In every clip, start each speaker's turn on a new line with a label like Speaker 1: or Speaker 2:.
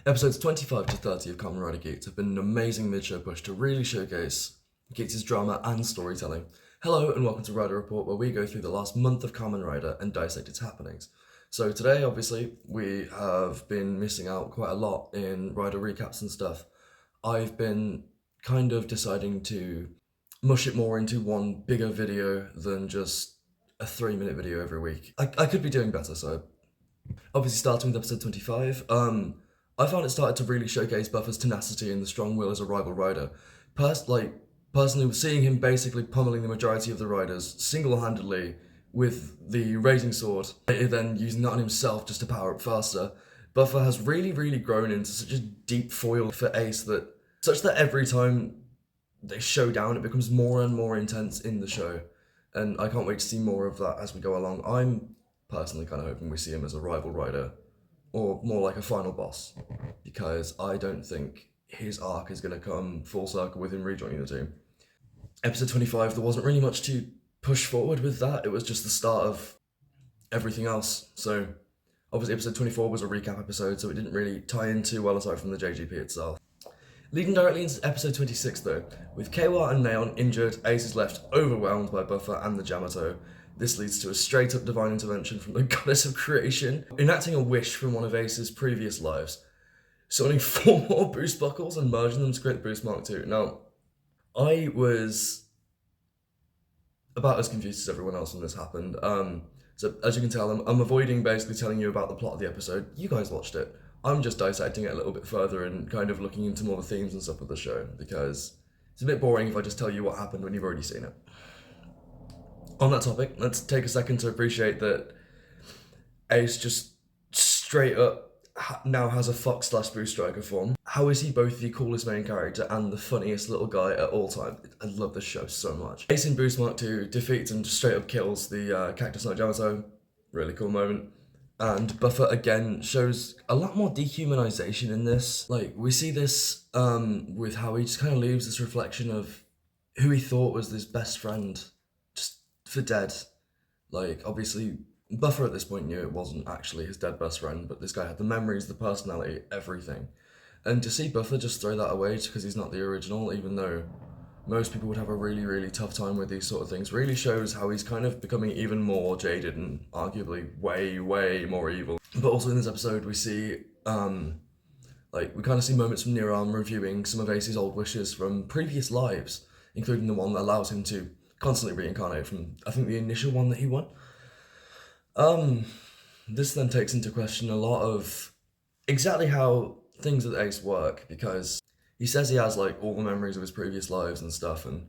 Speaker 1: Episodes 25 to 30 of Kamen Rider Geats have been an amazing mid-show push to really showcase Geats' drama and storytelling. Hello and welcome to Rider Report, where we go through the last month of Kamen Rider and dissect its happenings. So today, obviously, we have been missing out quite a lot in Rider recaps and stuff. I've been kind of deciding to mush it more into one bigger video than just a 3-minute video every week. I could be doing better, so obviously starting with episode 25, I found it started to really showcase Buffer's tenacity and the strong will as a rival rider. Personally, seeing him basically pummeling the majority of the riders single-handedly with the raising sword, then using that on himself just to power up faster, Buffer has really grown into such a deep foil for Ace such that every time they show down, it becomes more and more intense in the show. And I can't wait to see more of that as we go along. I'm personally kind of hoping we see him as a rival rider, or more like a final boss, because I don't think his arc is going to come full circle with him rejoining the team. Episode 25, there wasn't really much to push forward with that. It was just the start of everything else. So obviously episode 24 was a recap episode, so it didn't really tie in too well aside from the JGP itself. Leading directly into episode 26 though, with Keiwa and Neon injured, Ace is left overwhelmed by Buffer and the Yamato. This leads to a straight up divine intervention from the goddess of creation, enacting a wish from one of Ace's previous lives, summoning 4 more boost buckles and merging them to create Boost Mark II. Now, I was about as confused as everyone else when this happened. So as you can tell, I'm avoiding basically telling you about the plot of the episode. You guys watched it. I'm just dissecting it a little bit further and kind of looking into more the themes and stuff of the show, because it's a bit boring if I just tell you what happened when you've already seen it. On that topic, let's take a second to appreciate that Ace just straight up now has a Fox/Boost Striker form. How is he both the coolest main character and the funniest little guy at all time? I love this show so much. Ace in Boost Mark II defeats and just straight up kills the Cactus Knight Yamato. Really cool moment. And Buffer again shows a lot more dehumanization in this. Like, we see this with how he just kind of leaves this reflection of who he thought was his best friend just for dead. Like, obviously, Buffer at this point knew it wasn't actually his dead best friend, but this guy had the memories, the personality, everything. And to see Buffer just throw that away because he's not the original, even though most people would have a really tough time with these sort of things, really shows how he's kind of becoming even more jaded and arguably way more evil. But also in this episode we see, we kind of see moments from Neararm reviewing some of Ace's old wishes from previous lives, including the one that allows him to constantly reincarnate from, I think, the initial one that he won. This then takes into question a lot of exactly how things with Ace work, because he says he has like all the memories of his previous lives and stuff, and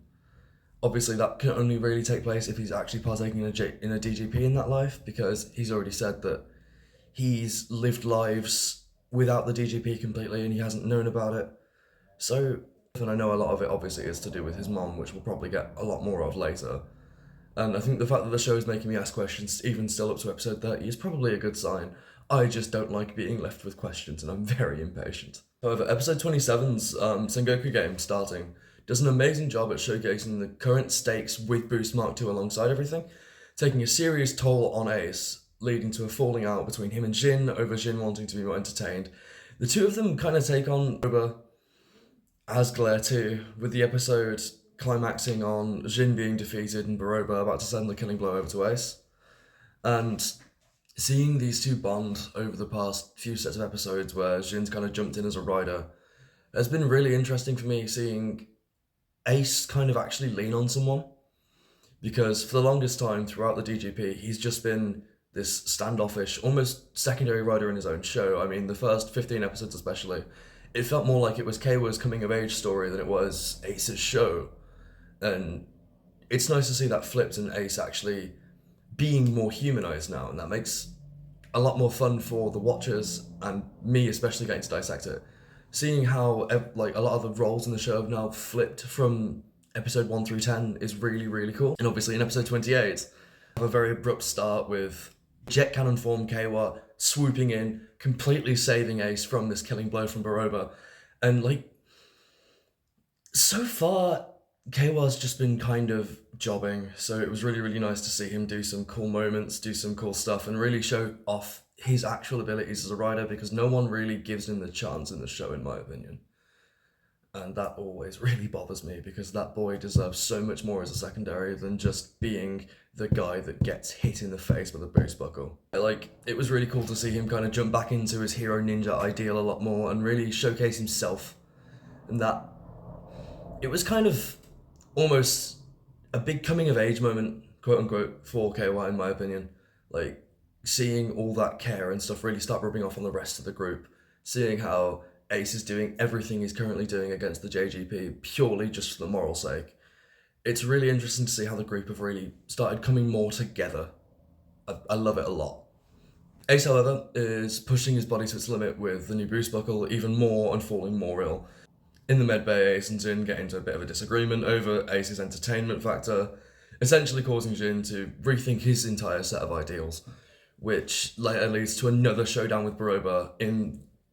Speaker 1: obviously that can only really take place if he's actually partaking in a DGP in that life, because he's already said that he's lived lives without the DGP completely and he hasn't known about it. So, and I know a lot of it obviously is to do with his mom, which we'll probably get a lot more of later. And I think the fact that the show is making me ask questions, even still up to episode 30, is probably a good sign. I just don't like being left with questions, and I'm very impatient. However, episode 27's Sengoku game, starting, does an amazing job at showcasing the current stakes with Boost Mark II alongside everything, taking a serious toll on Ace, leading to a falling out between him and Jin over Jin wanting to be more entertained. The two of them kind of take on over as Glare too, with the episode climaxing on Jin being defeated and Baroba about to send the killing blow over to Ace. And seeing these two bond over the past few sets of episodes where Jin's kind of jumped in as a rider has been really interesting for me, seeing Ace kind of actually lean on someone. Because for the longest time throughout the DGP, he's just been this standoffish, almost secondary rider in his own show. I mean, the first 15 episodes especially, it felt more like it was Keiwa's coming of age story than it was Ace's show. And it's nice to see that flipped and Ace actually being more humanized now, and that makes a lot more fun for the watchers and me especially getting to dissect it. Seeing how like a lot of the roles in the show have now flipped from episode 1 through 10 is really cool. And obviously in episode 28, have a very abrupt start with jet cannon form Keiwa swooping in, completely saving Ace from this killing blow from Baroba. And like, so far Keiwa's just been kind of jobbing, so it was really nice to see him do some cool moments, do some cool stuff, and really show off his actual abilities as a rider, because no one really gives him the chance in the show, in my opinion. And that always really bothers me, because that boy deserves so much more as a secondary than just being the guy that gets hit in the face with a boost buckle. Like, it was really cool to see him kind of jump back into his hero ninja ideal a lot more and really showcase himself. And that, it was kind of almost a big coming of age moment, quote unquote, for KY, in my opinion. Like, seeing all that care and stuff really start rubbing off on the rest of the group, seeing how Ace is doing everything he's currently doing against the JGP purely just for the moral sake. It's really interesting to see how the group have really started coming more together. I love it a lot. Ace, however, is pushing his body to its limit with the new boost buckle even more and falling more ill. In the medbay, Ace and Jin get into a bit of a disagreement over Ace's entertainment factor, essentially causing Jin to rethink his entire set of ideals, which later leads to another showdown with Baroba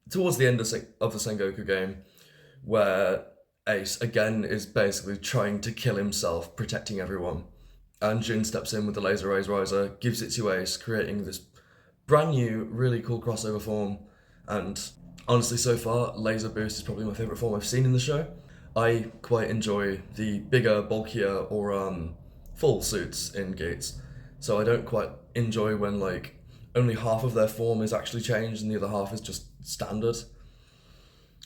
Speaker 1: towards the end of the Sengoku game, where Ace again is basically trying to kill himself, protecting everyone. And Jin steps in with the Laser Rays Riser, gives it to Ace, creating this brand new, really cool crossover form. And honestly, so far, Laser Boost is probably my favourite form I've seen in the show. I quite enjoy the bigger, bulkier, or full suits in Geats. So I don't quite enjoy when, like, only half of their form is actually changed and the other half is just standard.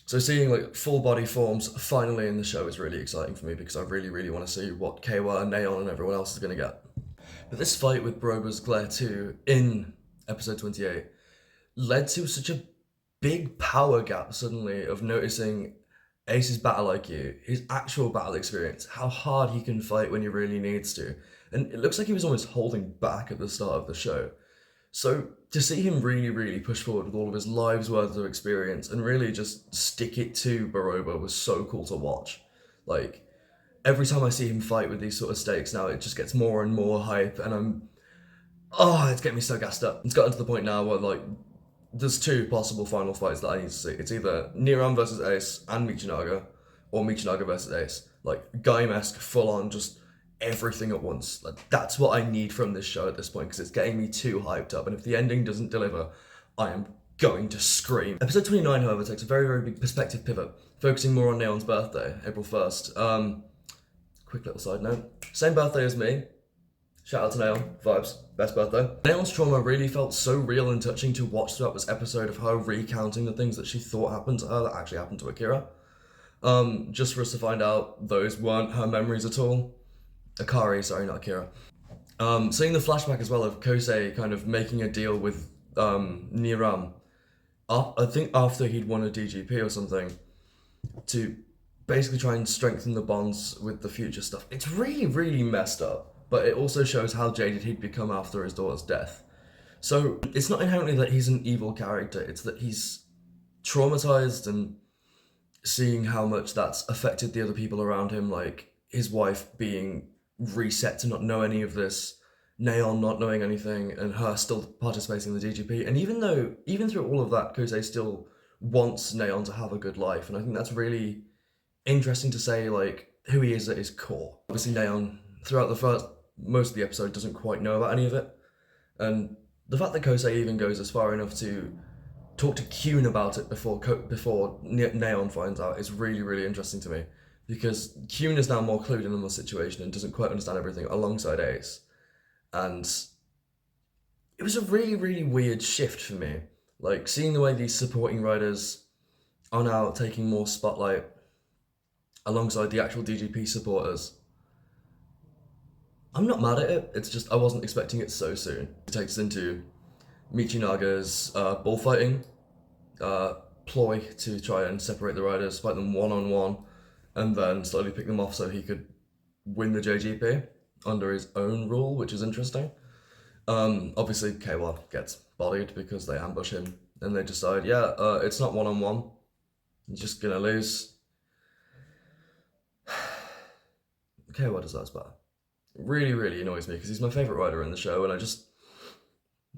Speaker 1: So seeing like full body forms finally in the show is really exciting for me, because I really, really want to see what KY, Neon, and everyone else is going to get. But this fight with Baroba's Glare 2 in episode 28 led to such a big power gap suddenly of noticing Ace's battle IQ, his actual battle experience, how hard he can fight when he really needs to. And it looks like he was almost holding back at the start of the show. So to see him really, really push forward with all of his lives worth of experience and really just stick it to Baroba was so cool to watch. Like, every time I see him fight with these sort of stakes now, it just gets more and more hype, and it's getting me so gassed up. It's gotten to the point now where, like, there's two possible final fights that I need to see. It's either Niram versus Ace and Michinaga, or Michinaga versus Ace. Like, Gaim-esque, full-on, just everything at once. Like, that's what I need from this show at this point, because it's getting me too hyped up, and if the ending doesn't deliver, I am going to scream. Episode 29, however, takes a very, very big perspective pivot, focusing more on Neon's birthday, April 1st. Quick little side note, same birthday as me. Shout out to Neon, vibes, best birthday. Neon's trauma really felt so real and touching to watch throughout this episode, of her recounting the things that she thought happened to her that actually happened to Akira. Just for us to find out those weren't her memories at all. Akari, sorry, not Akira. Seeing the flashback as well of Kosei kind of making a deal with Niram, I think after he'd won a DGP or something, to basically try and strengthen the bonds with the future stuff. It's really, really messed up, but it also shows how jaded he'd become after his daughter's death. So it's not inherently that he's an evil character, it's that he's traumatized, and seeing how much that's affected the other people around him, like his wife being reset to not know any of this, Neon not knowing anything, and her still participating in the DGP. And even through all of that, Kosei still wants Neon to have a good life, and I think that's really interesting to say, like, who he is at his core. Obviously, Neon, throughout most of the episode, doesn't quite know about any of it, and the fact that Kosei even goes as far enough to talk to Kyun about it before Neon finds out is really, really interesting to me, because Kyun is now more clued in on the situation and doesn't quite understand everything alongside Ace. And it was a really, really weird shift for me. Like, seeing the way these supporting writers are now taking more spotlight alongside the actual DGP supporters. I'm not mad at it, it's just I wasn't expecting it so soon. It takes us into Michinaga's bullfighting ploy to try and separate the riders, fight them one-on-one, and then slowly pick them off so he could win the JGP under his own rule, which is interesting. Obviously, KY gets bodied because they ambush him, and they decide, it's not one-on-one, he's just gonna lose. KY deserves better. It really, really annoys me because he's my favourite rider in the show, and I just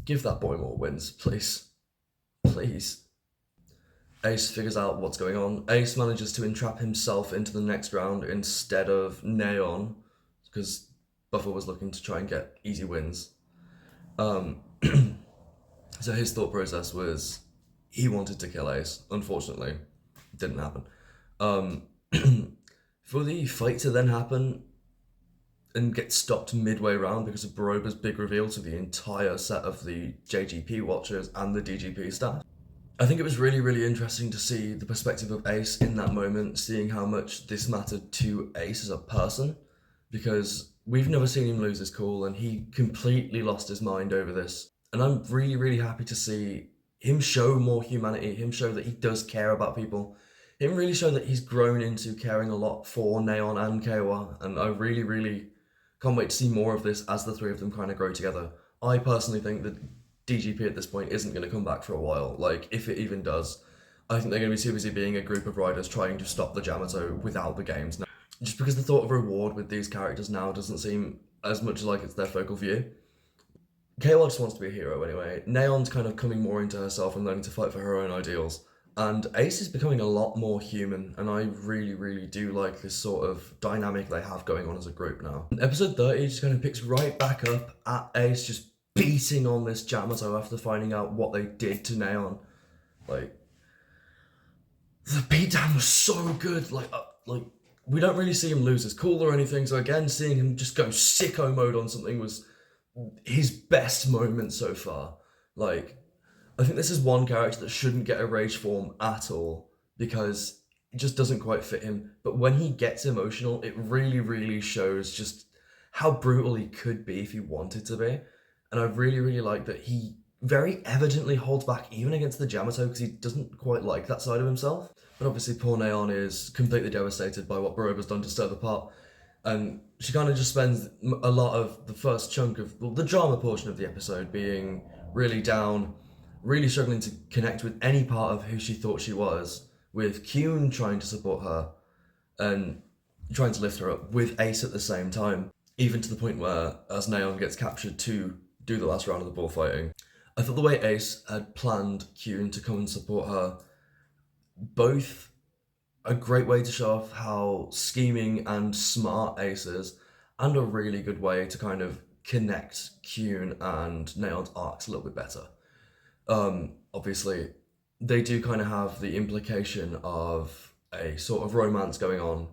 Speaker 1: give that boy more wins, please. Please. Ace figures out what's going on. Ace manages to entrap himself into the next round instead of Neon, because Buffer was looking to try and get easy wins. So his thought process was he wanted to kill Ace. Unfortunately, it didn't happen. For the fight to then happen and get stopped midway round because of Baroba's big reveal to the entire set of the JGP watchers and the DGP staff, I think it was really, really interesting to see the perspective of Ace in that moment, seeing how much this mattered to Ace as a person, because we've never seen him lose his cool and he completely lost his mind over this. And I'm really, really happy to see him show more humanity, him show that he does care about people, him really show that he's grown into caring a lot for Neon and Keiwa, and I really, really can't wait to see more of this as the three of them kind of grow together. I personally think that DGP at this point isn't going to come back for a while. Like, if it even does, I think they're going to be too busy being a group of riders trying to stop the Yamato without the games now. Just because the thought of reward with these characters now doesn't seem as much like it's their focal view. Keiwa just wants to be a hero anyway. Neon's kind of coming more into herself and learning to fight for her own ideals. And Ace is becoming a lot more human, and I really, really do like this sort of dynamic they have going on as a group now. Episode 30 just kind of picks right back up at Ace just beating on this Yamato after finding out what they did to Neon. Like, the beatdown was so good. Like we don't really see him lose his cool or anything, so again, seeing him just go sicko mode on something was his best moment so far. Like, I think this is one character that shouldn't get a rage form at all because it just doesn't quite fit him. But when he gets emotional, it really, really shows just how brutal he could be if he wanted to be. And I really, really like that he very evidently holds back even against the Yamato because he doesn't quite like that side of himself. But obviously poor Neon is completely devastated by what Baroba's done to stir the pot. And she kind of just spends a lot of the first chunk of the drama portion of the episode being really down, really struggling to connect with any part of who she thought she was, with Kyun trying to support her and trying to lift her up, with Ace at the same time, even to the point where, as Neon gets captured to do the last round of the bullfighting, I thought the way Ace had planned Kyun to come and support her, both a great way to show off how scheming and smart Ace is, and a really good way to kind of connect Kyun and Neon's arcs a little bit better. Obviously, they do kind of have the implication of a sort of romance going on.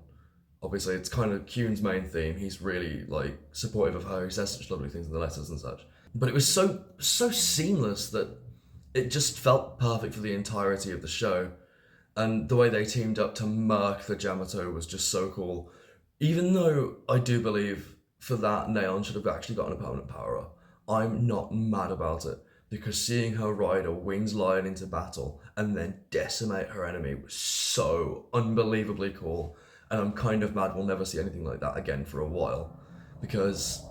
Speaker 1: Obviously, it's kind of Kyun's main theme. He's really, like, supportive of her. He says such lovely things in the letters and such. But it was so seamless that it just felt perfect for the entirety of the show. And the way they teamed up to murk the Yamato was just so cool. Even though I do believe for that Neon should have actually gotten a permanent power-up, I'm not mad about it. Because seeing her ride a winged lion into battle and then decimate her enemy was so unbelievably cool. And I'm kind of mad we'll never see anything like that again for a while. Because,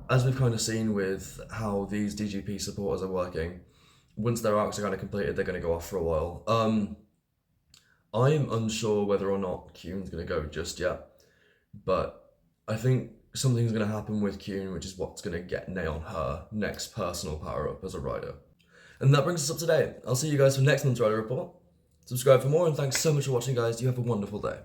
Speaker 1: as we've kind of seen with how these DGP supporters are working, once their arcs are kind of completed, they're going to go off for a while. I'm unsure whether or not Kyun's going to go just yet. But I think something's going to happen with Kyun, which is what's going to get Neon her next personal power-up as a rider. And that brings us up today. I'll see you guys for next month's Rider Report. Subscribe for more, and thanks so much for watching, guys. You have a wonderful day.